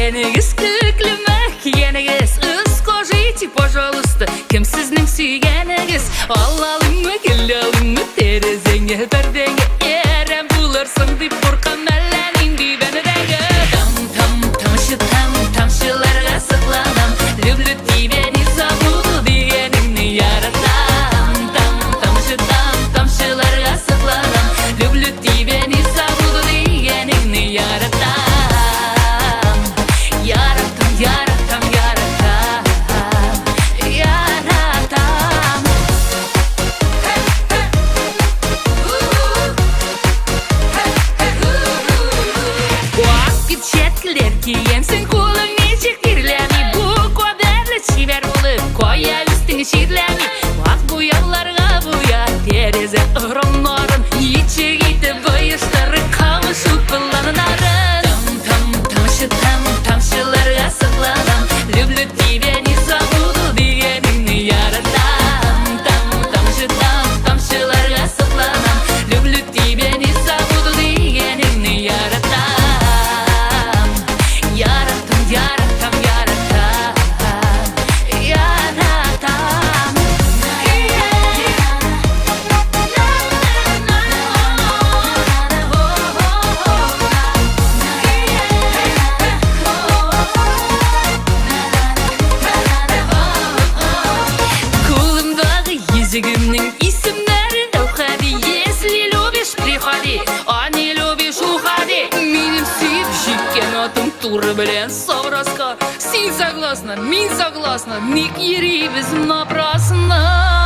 Kiyenigiz köklüme, kiyenigiz скажите, пожалуйста, kim sizning suygenigiz? Allalımı, güllalımı, terezenge, perdenge Erem bularsan dip burkan mellenin dibenidenge Tamşılarga sıklanam Люблю тебя, не забуду diyenini yaratam Tamşılarga sıklanam Люблю тебя, не забуду diyenini yaratam Yaratam, yaratam, yaratam Yaratam Vakit çetkiler giyensin kulun necik dirlemi Bu kaderli çiver bulup koya üstünü şirlemi Bak bu yağlarga bu ya tereze ıhramların İçi gitti bayışları kavuşup ılanınarın Tamşılarga sıklanam Люблю тебя, не забуду diyenini yaratam Tamşılarga sıklanam Люблю тебя, не забуду diyenini yaratam Yaratam, yaratam, yaratam Yaratam Kulumdagi yüzüğümün isimleri Evhadi Если любишь, приходи А не любишь, уходи Benim suyup jükken atım Turı bilen savraska Sen согласна, мен согласна Ник yürüyüz naprasına